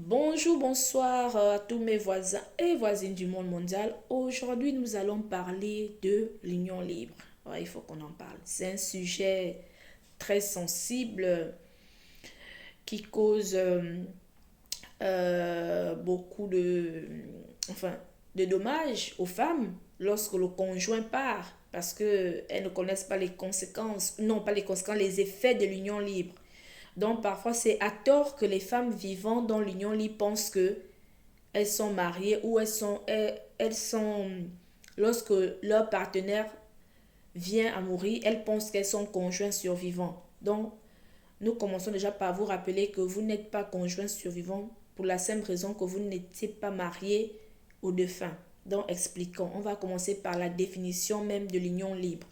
Bonjour, bonsoir à tous mes voisins et voisines du monde mondial. Aujourd'hui, nous allons parler de l'union libre. Ouais, il faut qu'on en parle. C'est un sujet très sensible qui cause beaucoup enfin, de dommages aux femmes lorsque le conjoint part parce qu'elles ne connaissent pas les conséquences, non pas les conséquences, les effets de l'union libre. Donc parfois c'est à tort que les femmes vivant dans l'union libre pensent que elles sont mariées ou elles sont lorsque leur partenaire vient à mourir, elles pensent qu'elles sont conjoints survivants. Donc nous commençons déjà par vous rappeler que vous n'êtes pas conjoint survivant pour la simple raison que vous n'étiez pas marié au défunt. Donc expliquons. On va commencer par la définition même de l'union libre.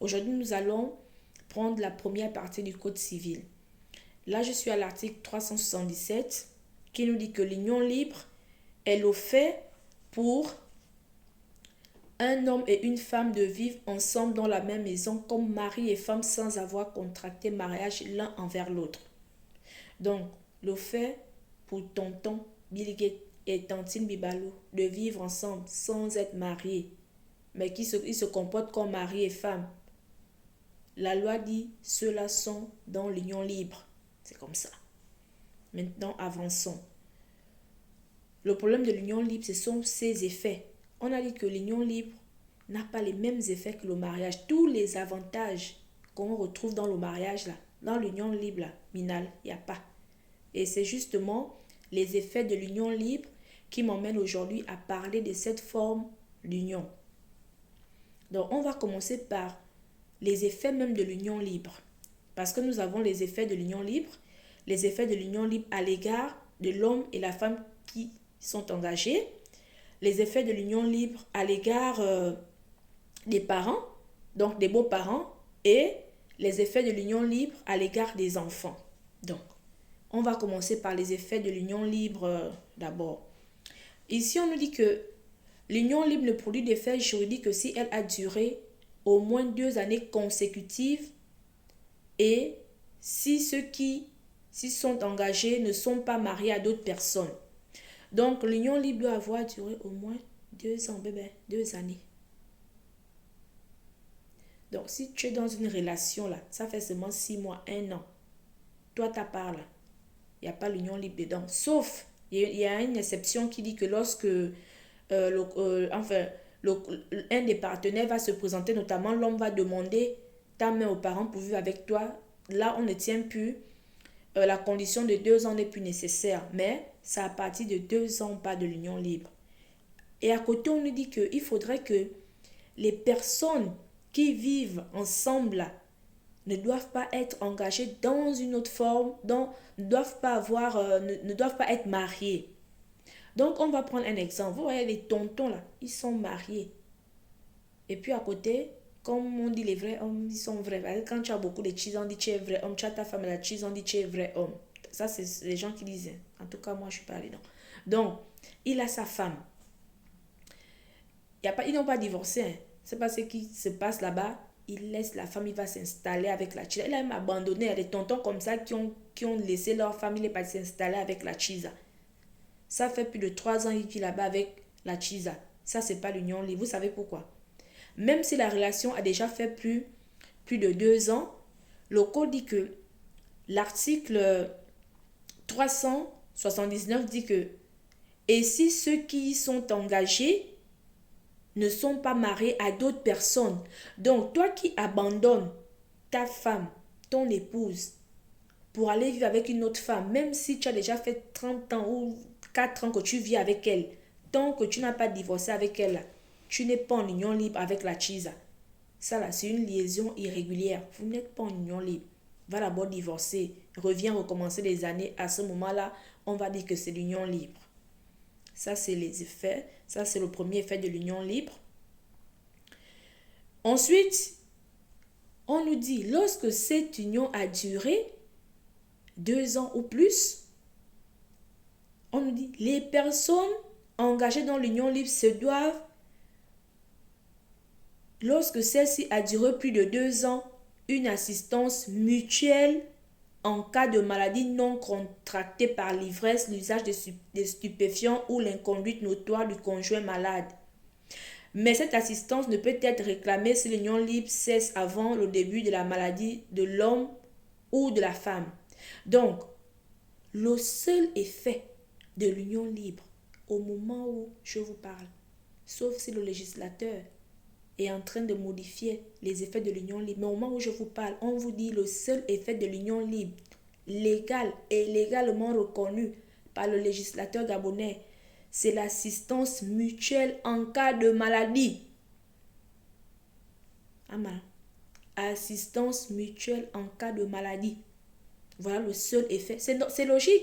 Aujourd'hui, nous allons prendre la première partie du Code civil. Là, je suis à l'article 377 qui nous dit que l'union libre est le fait pour un homme et une femme de vivre ensemble dans la même maison comme mari et femme sans avoir contracté mariage l'un envers l'autre. Donc, le fait pour tonton Bill Gates et tantine Bibalo de vivre ensemble sans être mariés, mais ils se comportent comme mari et femme. La loi dit ceux-là sont dans l'union libre. C'est comme ça. Maintenant, avançons. Le problème de l'union libre, ce sont ses effets. On a dit que l'union libre n'a pas les mêmes effets que le mariage. Tous les avantages qu'on retrouve dans le mariage, là, dans l'union libre, là, Minal, il n'y a pas. Et c'est justement les effets de l'union libre qui m'emmènent aujourd'hui à parler de cette forme d'union. Donc, on va commencer par les effets même de l'union libre. Parce que nous avons les effets de l'union libre, les effets de l'union libre à l'égard de l'homme et la femme qui sont engagés, les effets de l'union libre à l'égard des parents, donc des beaux-parents, et les effets de l'union libre à l'égard des enfants. Donc, on va commencer par les effets de l'union libre d'abord. Ici, on nous dit que l'union libre ne produit d'effet juridique que si elle a duré au moins 2 années consécutives et si ceux qui s'y sont engagés ne sont pas mariés à d'autres personnes. Donc, l'union libre doit avoir duré au moins 2 ans, bébé, 2 années. Donc, si tu es dans une relation, là, ça fait seulement 6 mois, 1 an. Toi, ta part, là, il n'y a pas l'union libre dedans. Sauf, il y a une exception qui dit que lorsque un des partenaires va se présenter, notamment l'homme va demander ta main aux parents pour vivre avec toi. Là, on ne tient plus. La condition de 2 ans n'est plus nécessaire. Mais c'est à partir de 2 ans, pas de l'union libre. Et à côté, on nous dit qu'il faudrait que les personnes qui vivent ensemble ne doivent pas être engagées dans une autre forme, ne doivent pas ne doivent pas être mariées. Donc, on va prendre un exemple. Vous voyez les tontons là, ils sont mariés. Et puis à côté, comme on dit les vrais hommes, ils sont vrais. Quand tu as beaucoup de cheese, on dit tu es vrai homme. Tu as ta femme et la cheese, on dit tu es vrai homme. Ça, c'est les gens qui disent. En tout cas, moi, je suis pas dedans. Donc, il a sa femme. Ils n'ont pas divorcé. Hein. C'est pas ce qui se passe là-bas. Il laisse la femme, il va s'installer avec la cheese. Il a même abandonné. Il y a des tontons comme ça qui ont laissé leur famille et s'installer avec la cheese. Ça fait plus de 3 ans qu'il vit là-bas avec la cheese. Ça, c'est pas l'union libre. Vous savez pourquoi? Même si la relation a déjà fait plus de 2 ans, le code dit que l'article 379 dit que et si ceux qui y sont engagés ne sont pas mariés à d'autres personnes. Donc, toi qui abandonnes ta femme, ton épouse, pour aller vivre avec une autre femme, même si tu as déjà fait 30 ans ou 4 ans que tu vis avec elle, tant que tu n'as pas divorcé avec elle, tu n'es pas en union libre avec la chisa. Ça là, c'est une liaison irrégulière. Vous n'êtes pas en union libre. Va d'abord divorcer, reviens recommencer les années. À ce moment-là, on va dire que c'est l'union libre. Ça, c'est les effets. Ça, c'est le premier effet de l'union libre. Ensuite, on nous dit, lorsque cette union a duré 2 ans ou plus, on nous dit, les personnes engagées dans l'union libre se doivent, lorsque celle-ci a duré plus de 2 ans, une assistance mutuelle en cas de maladie non contractée par l'ivresse, l'usage de stupéfiants ou l'inconduite notoire du conjoint malade. Mais cette assistance ne peut être réclamée si l'union libre cesse avant le début de la maladie de l'homme ou de la femme. Donc, le seul effet de l'union libre au moment où je vous parle, sauf si le législateur est en train de modifier les effets de l'union libre, mais au moment où je vous parle, on vous dit le seul effet de l'union libre, légal et légalement reconnu par le législateur gabonais, c'est l'assistance mutuelle en cas de maladie. Assistance mutuelle en cas de maladie. Voilà le seul effet. C'est logique.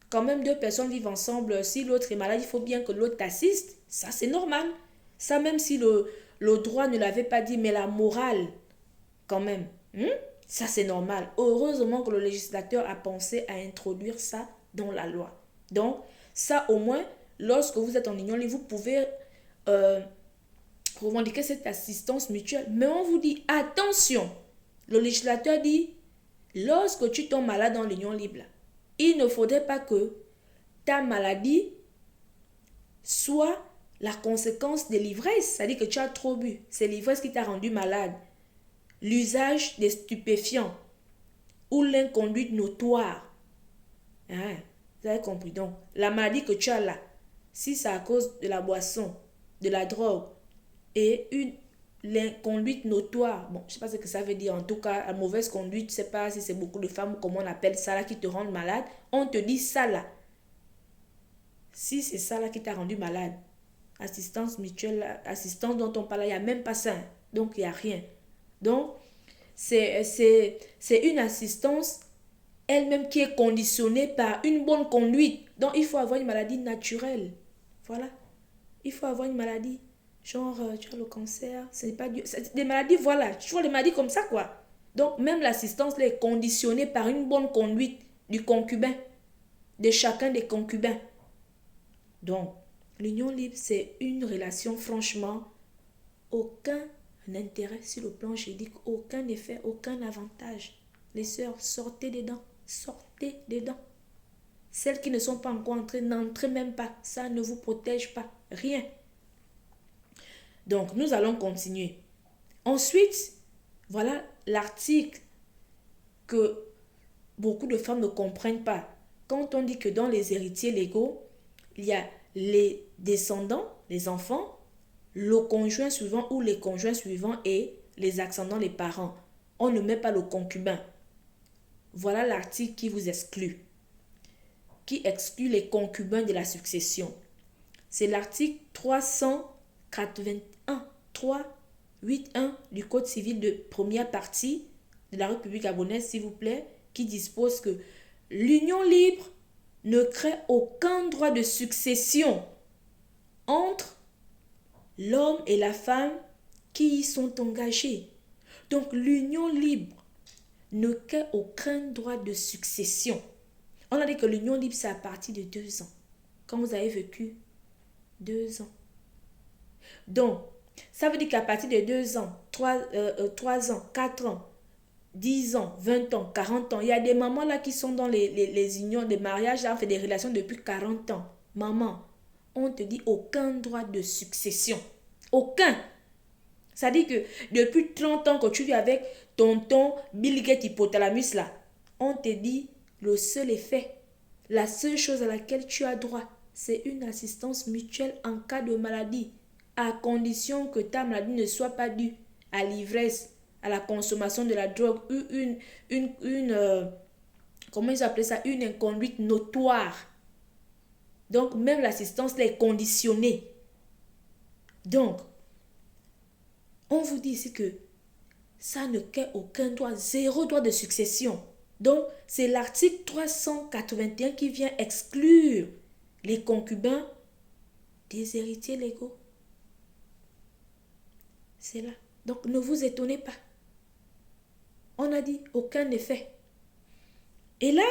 Quand même deux personnes vivent ensemble, si l'autre est malade, il faut bien que l'autre t'assiste. Ça, c'est normal. Ça, même si le droit ne l'avait pas dit, mais la morale, quand même. Ça, c'est normal. Heureusement que le législateur a pensé à introduire ça dans la loi. Donc, ça, au moins, lorsque vous êtes en union libre, vous pouvez revendiquer cette assistance mutuelle. Mais on vous dit, attention, le législateur dit, lorsque tu tombes malade dans l'union libre, il ne faudrait pas que ta maladie soit la conséquence de l'ivresse. C'est-à-dire que tu as trop bu. C'est l'ivresse qui t'a rendu malade. L'usage des stupéfiants ou l'inconduite notoire. Vous avez compris. Donc, la maladie que tu as là, si c'est à cause de la boisson, de la drogue et l'inconduite notoire, bon, je ne sais pas ce que ça veut dire, en tout cas, la mauvaise conduite, je ne sais pas si c'est beaucoup de femmes, comment on appelle ça là, qui te rendent malade, on te dit ça là. Si c'est ça là qui t'a rendu malade, assistance mutuelle, assistance dont on parle, il n'y a même pas ça, donc il n'y a rien. Donc, c'est une assistance elle-même qui est conditionnée par une bonne conduite. Donc, il faut avoir une maladie naturelle. Voilà. Il faut avoir une maladie. Genre, tu as le cancer, c'est pas Dieu. C'est des maladies, voilà. Tu vois, des maladies comme ça, quoi. Donc, même l'assistance là, est conditionnée par une bonne conduite du concubin, de chacun des concubins. Donc, l'union libre, c'est une relation, franchement, aucun intérêt sur le plan juridique, aucun effet, aucun avantage. Les sœurs, sortez dedans. Sortez dedans. Celles qui ne sont pas encore entrées, n'entrez même pas. Ça ne vous protège pas. Rien. Donc, nous allons continuer. Ensuite, voilà l'article que beaucoup de femmes ne comprennent pas. Quand on dit que dans les héritiers légaux, il y a les descendants, les enfants, le conjoint suivant ou les conjoints suivants et les ascendants, les parents. On ne met pas le concubin. Voilà l'article qui vous exclut, qui exclut les concubins de la succession. C'est l'article 381 du Code civil de première partie de la République gabonaise, s'il vous plaît, qui dispose que l'union libre ne crée aucun droit de succession entre l'homme et la femme qui y sont engagés. Donc l'union libre ne crée aucun droit de succession. On a dit que l'union libre, c'est à partir de 2 ans. Quand vous avez vécu 2 ans. Donc, ça veut dire qu'à partir de 2 ans, 3 ans, 4 ans, 10 ans, 20 ans, 40 ans, il y a des mamans là qui sont dans les unions, des mariages, là, on fait des relations depuis 40 ans. Maman, on te dit aucun droit de succession. Aucun. Ça dit que depuis 30 ans que tu vis avec tonton Bill Gates hypothalamus là, on te dit le seul effet, la seule chose à laquelle tu as droit, c'est une assistance mutuelle en cas de maladie, à condition que ta maladie ne soit pas due à l'ivresse, à la consommation de la drogue ou comment ils appellent ça, une inconduite notoire. Donc même l'assistance là est conditionnée. Donc, on vous dit ici que ça ne crée aucun droit, 0 droit de succession. Donc, c'est l'article 381 qui vient exclure les concubins des héritiers légaux. C'est là. Donc, ne vous étonnez pas. On a dit aucun effet. Et là,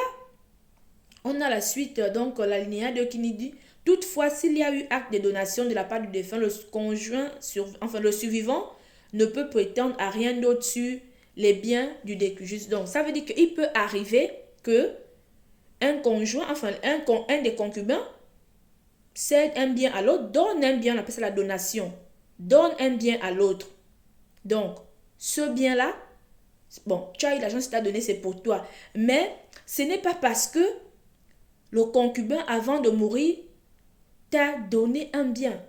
on a la suite, donc l'alinéa 2 qui nous dit toutefois, s'il y a eu acte de donation de la part du défunt, le survivant ne peut prétendre à rien d'autre sur les biens du décujus. Donc, ça veut dire qu'il peut arriver que un conjoint, enfin, un des concubins cède un bien à l'autre, donne un bien, on appelle ça la donation, donne un bien à l'autre. Donc, ce bien-là, bon, tu as eu l'argent, c'est t'a donné, c'est pour toi. Mais ce n'est pas parce que le concubin, avant de mourir, t'a donné un bien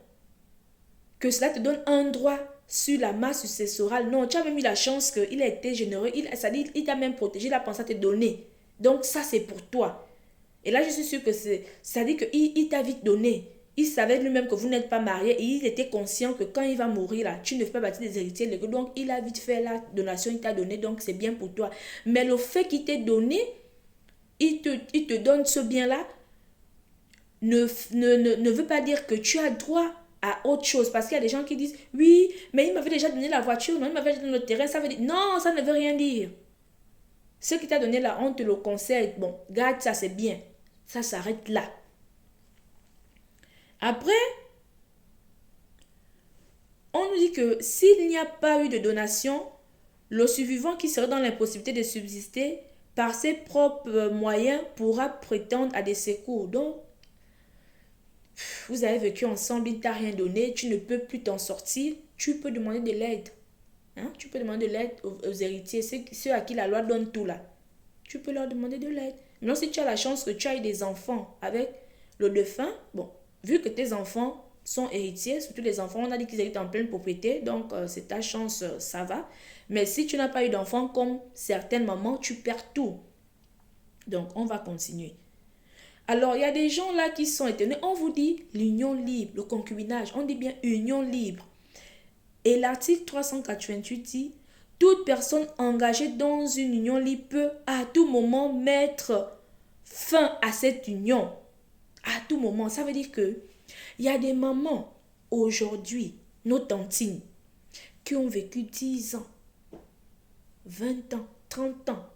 que cela te donne un droit sur la masse successorale. Non, tu as même eu la chance qu'il a été généreux, il t'a même protégé, il a pensé à te donner. Donc, ça, c'est pour toi. Et là, je suis sûre que ça dit qu'il t'a vite donné. Il savait lui-même que vous n'êtes pas mariés et il était conscient que quand il va mourir, là, tu ne fais pas partie des héritiers légaux. Donc, il a vite fait la donation, il t'a donné, donc c'est bien pour toi. Mais le fait qu'il t'ait donné, il te donne ce bien-là, ne veut pas dire que tu as droit à autre chose. Parce qu'il y a des gens qui disent, oui, mais il m'avait déjà donné la voiture, non, il m'avait déjà donné le terrain. Ça veut dire, non, ça ne veut rien dire. Ce qui t'a donné là, on te le conseille. Bon, garde ça, c'est bien. Ça s'arrête là. Après, on nous dit que s'il n'y a pas eu de donation, le survivant qui serait dans l'impossibilité de subsister par ses propres moyens pourra prétendre à des secours. Donc, vous avez vécu ensemble, il ne t'a rien donné, tu ne peux plus t'en sortir, tu peux demander de l'aide. Hein? Tu peux demander de l'aide aux héritiers, ceux à qui la loi donne tout là. Tu peux leur demander de l'aide. Maintenant, si tu as la chance que tu aies des enfants avec le défunt, bon, vu que tes enfants sont héritiers, surtout les enfants, on a dit qu'ils héritent en pleine propriété, donc c'est ta chance, ça va. Mais si tu n'as pas eu d'enfants, comme certaines mamans, tu perds tout. Donc, on va continuer. Alors, il y a des gens là qui sont étonnés. On vous dit l'union libre, le concubinage. On dit bien union libre. Et l'article 388 dit, toute personne engagée dans une union libre peut à tout moment mettre fin à cette union. À tout moment. Ça veut dire que il y a des mamans aujourd'hui, nos tantines, qui ont vécu 10 ans, 20 ans, 30 ans,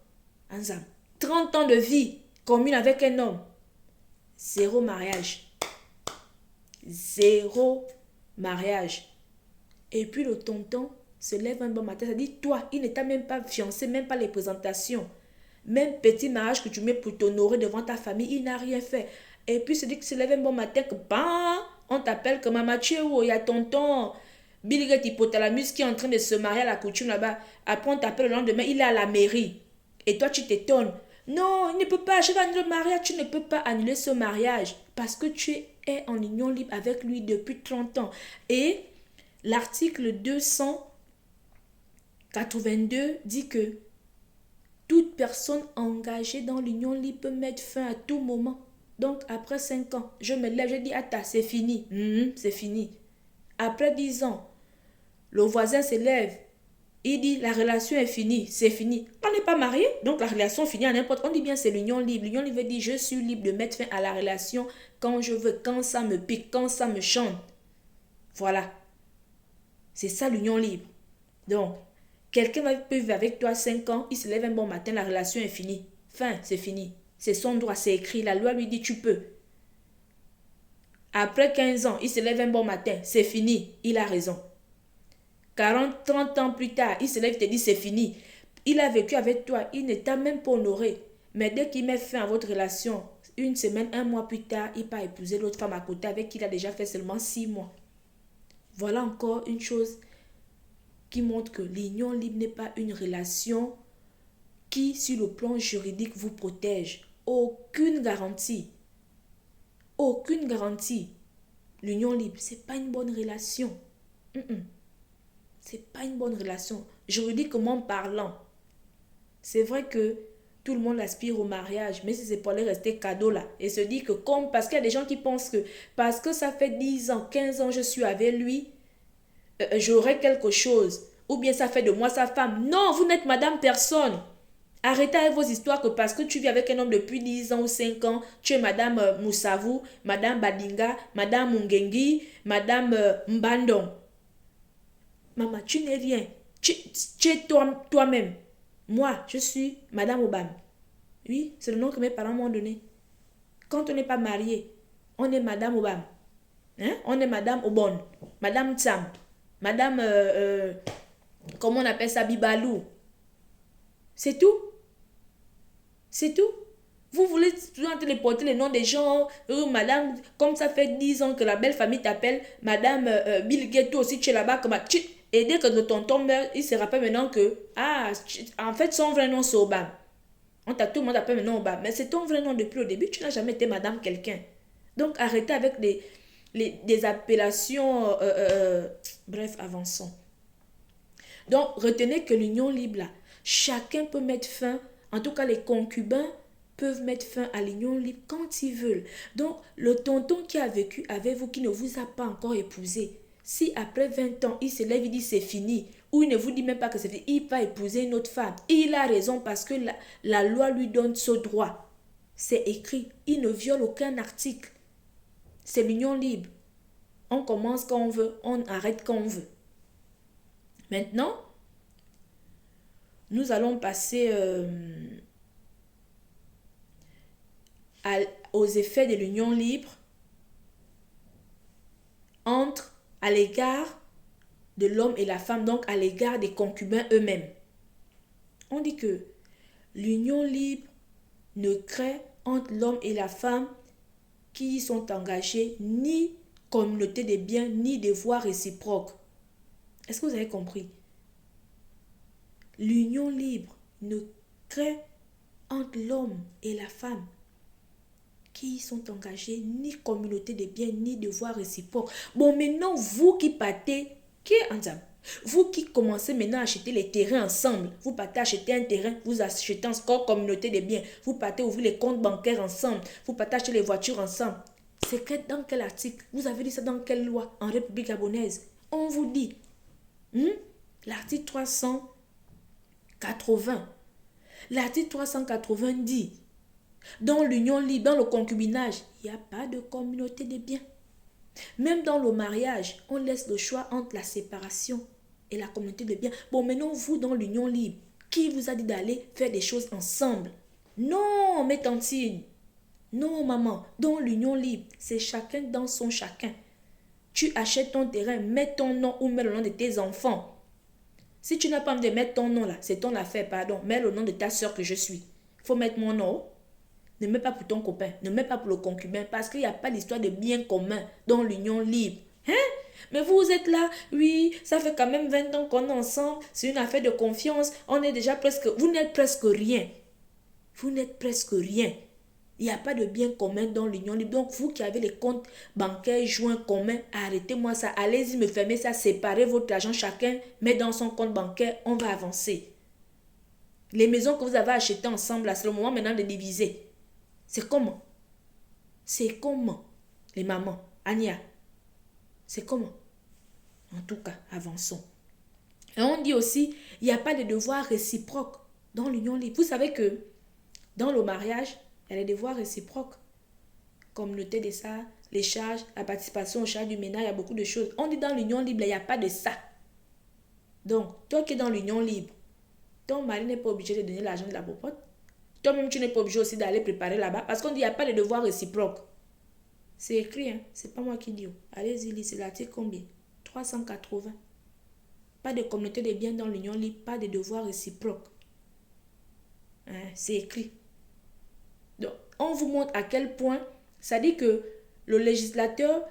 30 ans de vie commune avec un homme. Zéro mariage. Zéro mariage. Et puis le tonton se lève un bon matin, ça dit, toi, il ne t'a même pas fiancé, même pas les présentations. Même petit mariage que tu mets pour t'honorer devant ta famille, il n'a rien fait. Et puis se dit que se lève un bon matin, que bam, on t'appelle comme Mama Tchéo, il y a tonton Bill Gates Hypothalamus qui est en train de se marier à la coutume là-bas. Après on t'appelle le lendemain, il est à la mairie. Et toi tu t'étonnes. Non, il ne peut pas, je vais annuler le mariage. Tu ne peux pas annuler ce mariage parce que tu es en union libre avec lui depuis 30 ans. Et l'article 282 dit que toute personne engagée dans l'union libre peut mettre fin à tout moment. Donc, après 5 ans, je me lève, je dis, attends, c'est fini. C'est fini. Après 10 ans, le voisin se lève. Il dit, la relation est finie, c'est fini. On n'est pas marié, donc la relation finit à n'importe. On dit bien, c'est l'union libre. L'union libre dit, je suis libre de mettre fin à la relation quand je veux, quand ça me pique, quand ça me chante. Voilà. C'est ça l'union libre. Donc, quelqu'un peut vivre avec toi 5 ans, il se lève un bon matin, la relation est finie. Fin, c'est fini. C'est son droit, c'est écrit. La loi lui dit, tu peux. Après 15 ans, il se lève un bon matin, c'est fini. Il a raison. 40, 30 ans plus tard, il se lève et te dit, c'est fini. Il a vécu avec toi, il ne t'a même pas honoré. Mais dès qu'il met fin à votre relation, une semaine, un mois plus tard, il part épouser l'autre femme à côté avec qui il a déjà fait seulement 6 mois. Voilà encore une chose qui montre que l'union libre n'est pas une relation qui, sur le plan juridique, vous protège. Aucune garantie. Aucune garantie. L'union libre, c'est pas une bonne relation. C'est pas une bonne relation. Juridiquement parlant, c'est vrai que tout le monde aspire au mariage, mais si c'est pour aller rester cadeau là, et se dit que parce qu'il y a des gens qui pensent que parce que ça fait 10 ans, 15 ans, je suis avec lui, j'aurai quelque chose. Ou bien ça fait de moi sa femme. Non, vous n'êtes madame personne. Arrêtez avec vos histoires que parce que tu vis avec un homme depuis 10 ans ou 5 ans, tu es madame Moussavou, madame Badinga, madame Mungengi, madame Mbandong. Maman, tu n'es rien. Tu es toi-même. Moi, je suis madame Obam. Oui, c'est le nom que mes parents m'ont donné. Quand on n'est pas marié, on est madame Obam. Hein? On est madame Obon, madame Tsam, madame, comment on appelle ça, Bibalou. C'est tout. C'est tout. Vous voulez toujours téléporter les noms des gens, madame, comme ça fait 10 ans que la belle famille t'appelle, madame Bill Gates, toi aussi tu es là-bas, comme et dès que le tonton meurt, il se rappelle maintenant que, en fait, son vrai nom c'est Obama. Tout le monde appelle maintenant Obama, mais c'est ton vrai nom depuis le début, tu n'as jamais été madame quelqu'un. Donc arrêtez avec des appellations, bref, avançons. Donc retenez que l'union libre là, chacun peut mettre fin, en tout cas les concubins peuvent mettre fin à l'union libre quand ils veulent. Donc le tonton qui a vécu avec vous, qui ne vous a pas encore épousé, si après 20 ans il se lève, il dit c'est fini, ou il ne vous dit même pas que c'est fini, il va épouser une autre femme, il a raison parce que la loi lui donne ce droit. C'est écrit, il ne viole aucun article. C'est l'union libre. On commence quand on veut, on arrête quand on veut. Maintenant, nous allons passer aux effets de l'union libre à l'égard de l'homme et la femme, donc à l'égard des concubins eux-mêmes. On dit que l'union libre ne crée entre l'homme et la femme qui y sont engagés ni communauté des biens, ni devoirs réciproques. Est-ce que vous avez compris? L'union libre ne crée entre l'homme et la femme qui y sont engagés ni communauté des biens, ni devoirs réciproques. Bon, maintenant, vous qui partez, qui est ensemble? Vous qui commencez maintenant à acheter les terrains ensemble, vous partez acheter un terrain, vous achetez encore communauté des biens, vous partez ouvrir les comptes bancaires ensemble, vous partez acheter les voitures ensemble. C'est dans quel article? Vous avez dit ça dans quelle loi en République gabonaise? On vous dit, l'article 380. L'article 380 dit, dans l'union libre, dans le concubinage, il n'y a pas de communauté des biens. Même dans le mariage, on laisse le choix entre la séparation et la communauté des biens. Bon, maintenant, vous, dans l'union libre, qui vous a dit d'aller faire des choses ensemble? Non, mes tantines. Non, maman. Dans l'union libre, c'est chacun dans son chacun. Tu achètes ton terrain, mets ton nom ou mets le nom de tes enfants. Si tu n'as pas envie de mettre ton nom là, c'est ton affaire, pardon. Mets le nom de ta soeur que je suis. Il faut mettre mon nom. Ne mets pas pour ton copain, ne mets pas pour le concubin, parce qu'il n'y a pas d'histoire de bien commun dans l'union libre. Hein? Mais vous êtes là, oui, ça fait quand même 20 ans qu'on est ensemble, c'est une affaire de confiance, on est déjà presque, vous n'êtes presque rien. Vous n'êtes presque rien. Il n'y a pas de bien commun dans l'union libre. Donc, vous qui avez les comptes bancaires joints communs, arrêtez-moi ça. Allez-y, me fermez ça, séparez votre argent, chacun met dans son compte bancaire, on va avancer. Les maisons que vous avez achetées ensemble, là, c'est le moment maintenant de diviser. C'est comment? C'est comment? Les mamans, Ania, c'est comment? En tout cas, avançons. Et on dit aussi, il n'y a pas de devoir réciproque dans l'union libre. Vous savez que dans le mariage, il y a des devoirs réciproques. Communauté de ça, les charges, la participation aux charges du ménage, il y a beaucoup de choses. On dit dans l'union libre, il n'y a pas de ça. Donc, toi qui es dans l'union libre, ton mari n'est pas obligé de donner l'argent de la popote. Toi-même, tu n'es pas obligé aussi d'aller préparer là-bas parce qu'on dit qu'il n'y a pas de devoir réciproque. C'est écrit, hein? C'est pas moi qui dis. Allez-y, lisez l'article combien? 380. Pas de communauté de biens dans l'union libre, pas de devoir réciproque. Hein? C'est écrit. Donc, on vous montre à quel point ça dit que le législateur,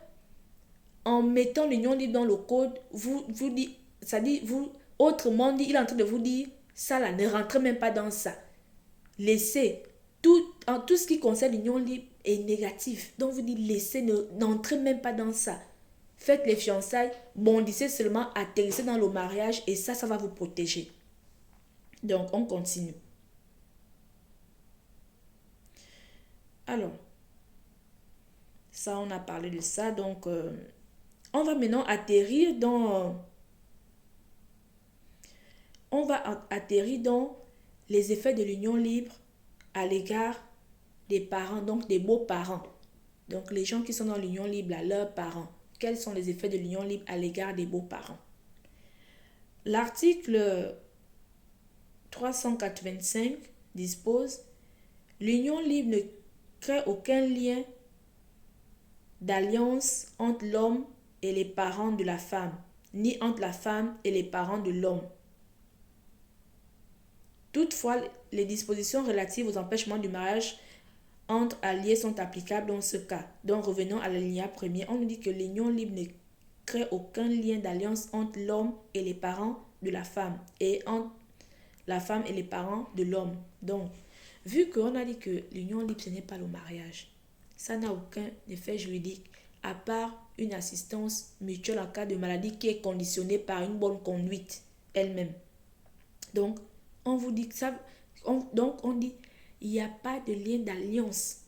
en mettant l'union libre dans le code, vous dit, ça dit, autrement dit, il est en train de vous dire, ça là, ne rentrez même pas dans ça. Laissez, tout ce qui concerne l'union libre est négatif. Donc vous dites, laissez, n'entrez même pas dans ça. Faites les fiançailles, bondissez seulement, atterrissez dans le mariage et ça va vous protéger. Donc on continue. Alors, ça on a parlé de ça. Donc on va maintenant atterrir dans... On va atterrir dans les effets de l'union libre à l'égard des parents, donc des beaux-parents. Donc les gens qui sont dans l'union libre, là, leurs parents. Quels sont les effets de l'union libre à l'égard des beaux-parents? L'article 385 dispose: l'union libre ne crée aucun lien d'alliance entre l'homme et les parents de la femme, ni entre la femme et les parents de l'homme. Toutefois, les dispositions relatives aux empêchements du mariage entre alliés sont applicables dans ce cas. Donc, revenons à l'alinéa premier. On nous dit que l'union libre ne crée aucun lien d'alliance entre l'homme et les parents de la femme et entre la femme et les parents de l'homme. Donc, vu qu'on a dit que l'union libre, ce n'est pas le mariage, ça n'a aucun effet juridique à part une assistance mutuelle en cas de maladie qui est conditionnée par une bonne conduite elle-même. Donc, on vous dit que ça, on dit, il n'y a pas de lien d'alliance.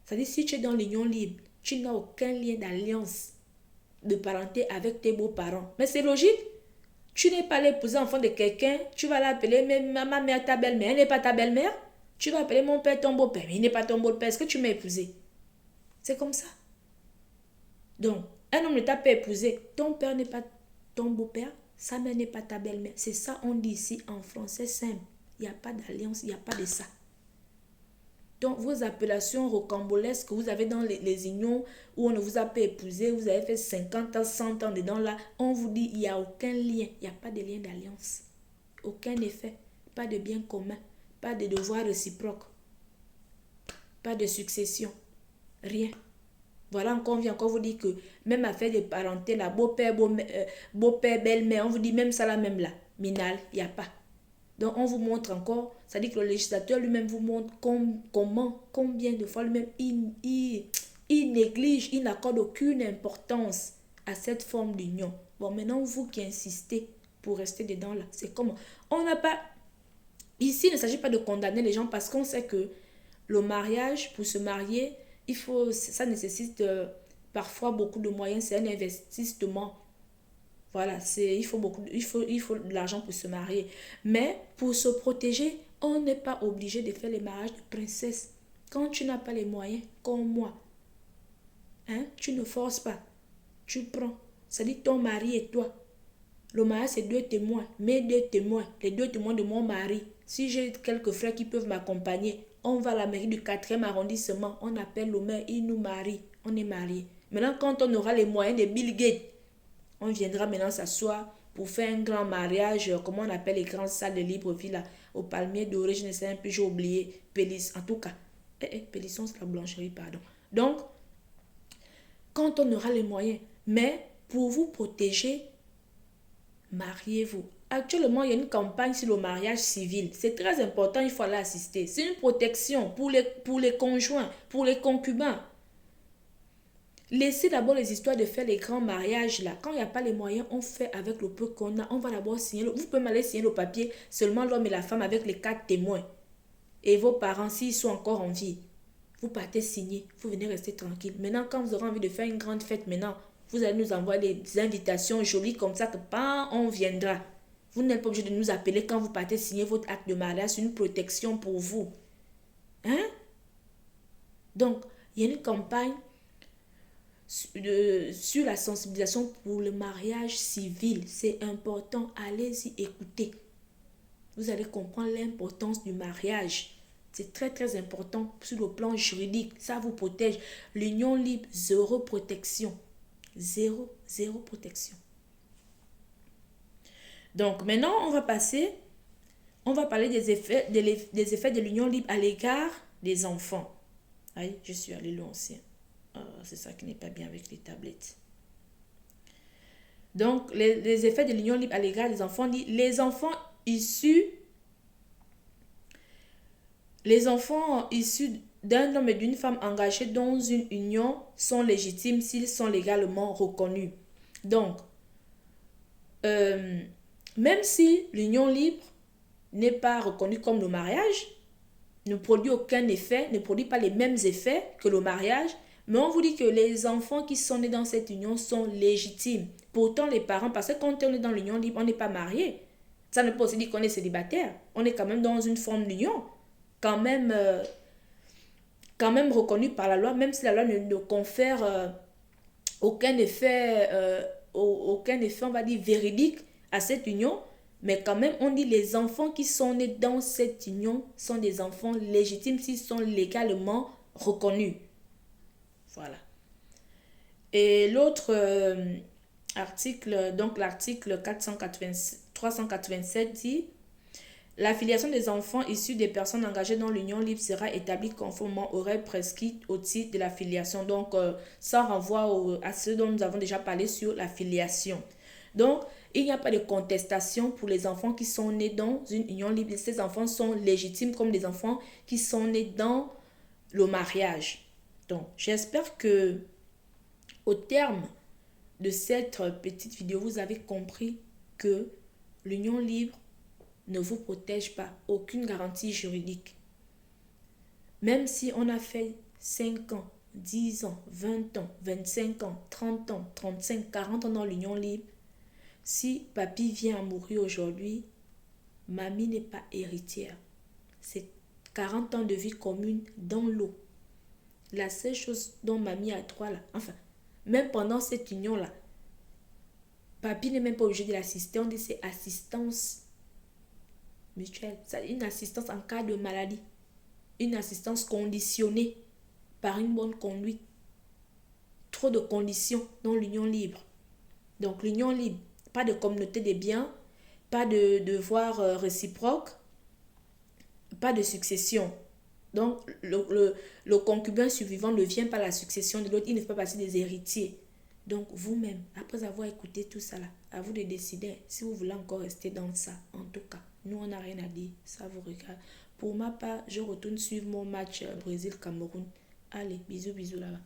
C'est-à-dire, si tu es dans l'union libre, tu n'as aucun lien d'alliance de parenté avec tes beaux-parents. Mais c'est logique. Tu n'es pas l'épouser enfant de quelqu'un, tu vas l'appeler, mais ma mère, ta belle-mère, elle n'est pas ta belle-mère. Tu vas appeler mon père ton beau-père, mais il n'est pas ton beau-père. Est-ce que tu m'as épousé? C'est comme ça. Donc, un homme ne t'a pas épousé. Ton père n'est pas ton beau-père, sa mère n'est pas ta belle-mère. C'est ça on dit ici en français simple. Il n'y a pas d'alliance, il n'y a pas de ça. Donc, vos appellations rocambolesques que vous avez dans les unions où on ne vous a pas épousé, vous avez fait 50 ans, 100 ans dedans là, on vous dit il n'y a aucun lien, il n'y a pas de lien d'alliance. Aucun effet, pas de bien commun, pas de devoir réciproque, pas de succession, rien. Voilà, encore on vient encore vous dire que même affaire de parenté, là, beau-père, beau-père, belle-mère, on vous dit même ça là, même là, minal, il n'y a pas. Donc, on vous montre encore, ça dit que le législateur lui-même vous montre combien de fois lui-même, il néglige, il n'accorde aucune importance à cette forme d'union. Bon, maintenant, vous qui insistez pour rester dedans là, c'est comment? On n'a pas... Ici, il ne s'agit pas de condamner les gens parce qu'on sait que le mariage, pour se marier, ça nécessite parfois beaucoup de moyens, c'est un investissement. Voilà, il faut de l'argent pour se marier. Mais pour se protéger, on n'est pas obligé de faire les mariages de princesse. Quand tu n'as pas les moyens, comme moi, hein, tu ne forces pas. Tu prends. Ça dit ton mari et toi. Le mariage, c'est 2 témoins. Mes 2 témoins. Les 2 témoins de mon mari. Si j'ai quelques frères qui peuvent m'accompagner, on va à la mairie du 4e arrondissement. On appelle le maire, il nous marie. On est mariés. Maintenant, quand on aura les moyens de Bill Gates, on viendra maintenant s'asseoir pour faire un grand mariage, comment on appelle les grandes salles de Libreville, au Palmier Doré, je ne sais un peu, j'ai oublié, Pélis, en tout cas. Pélisson, c'est la blancherie, pardon. Donc, quand on aura les moyens, mais pour vous protéger, mariez-vous. Actuellement, il y a une campagne sur le mariage civil. C'est très important, il faut aller assister. C'est une protection pour les conjoints, pour les concubins. Laissez d'abord les histoires de faire les grands mariages là. Quand il n'y a pas les moyens, on fait avec le peu qu'on a. On va d'abord signer. Vous pouvez m'aller signer le papier, seulement l'homme et la femme avec les 4 témoins. Et vos parents, s'ils sont encore en vie, vous partez signer. Vous venez rester tranquille. Maintenant, quand vous aurez envie de faire une grande fête, maintenant, vous allez nous envoyer des invitations jolies comme ça que pas on viendra. Vous n'êtes pas obligé de nous appeler quand vous partez signer votre acte de mariage. C'est une protection pour vous. Hein? Donc, il y a une campagne sur la sensibilisation pour le mariage civil. C'est important, allez-y écouter. Vous allez comprendre l'importance du mariage. C'est très très important sur le plan juridique. Ça vous protège. L'union libre, 0 protection. 0 protection. Donc maintenant, on va parler des effets de l'union libre à l'égard des enfants. Aïe, je suis allé loin aussi. C'est ça qui n'est pas bien avec les tablettes. Donc, les effets de l'union libre à l'égard des enfants, dit les enfants issus d'un homme et d'une femme engagés dans une union sont légitimes s'ils sont légalement reconnus. Donc, même si l'union libre n'est pas reconnue comme le mariage, ne produit aucun effet, ne produit pas les mêmes effets que le mariage, mais on vous dit que les enfants qui sont nés dans cette union sont légitimes. Pourtant, les parents, parce que quand on est dans l'union libre, on n'est pas marié. Ça ne peut pas aussi dire qu'on est célibataire. On est quand même dans une forme d'union. Quand même reconnue par la loi, même si la loi ne confère aucun effet, on va dire, véridique à cette union. Mais quand même, on dit les enfants qui sont nés dans cette union sont des enfants légitimes s'ils sont légalement reconnus. Voilà. Et l'autre article, donc l'article 387 dit La filiation des enfants issus des personnes engagées dans l'union libre sera établie conformément aux règles prescrites au titre de la filiation. Donc, ça renvoie à ce dont nous avons déjà parlé sur la filiation. Donc, il n'y a pas de contestation pour les enfants qui sont nés dans une union libre. Ces enfants sont légitimes comme les enfants qui sont nés dans le mariage. Donc, j'espère que au terme de cette petite vidéo, vous avez compris que l'union libre ne vous protège pas, aucune garantie juridique. Même si on a fait 5 ans, 10 ans, 20 ans, 25 ans, 30 ans, 35, 40 ans dans l'union libre, si papy vient à mourir aujourd'hui, mamie n'est pas héritière. C'est 40 ans de vie commune dans l'eau. La seule chose dont mamie a droit là, enfin, même pendant cette union-là, papy n'est même pas obligé de l'assister. On dit c'est assistance mutuelle. C'est une assistance en cas de maladie. Une assistance conditionnée par une bonne conduite. Trop de conditions dans l'union libre. Donc l'union libre, pas de communauté des biens, pas de devoir réciproque, pas de succession. Donc le concubin survivant ne vient pas à la succession de l'autre, il ne fait pas partie des héritiers. Donc vous-même, après avoir écouté tout ça là, à vous de décider si vous voulez encore rester dans ça. En tout cas, nous on n'a rien à dire, ça vous regarde. Pour ma part, je retourne suivre mon match Brésil-Cameroun. Allez, bisous bisous là-bas.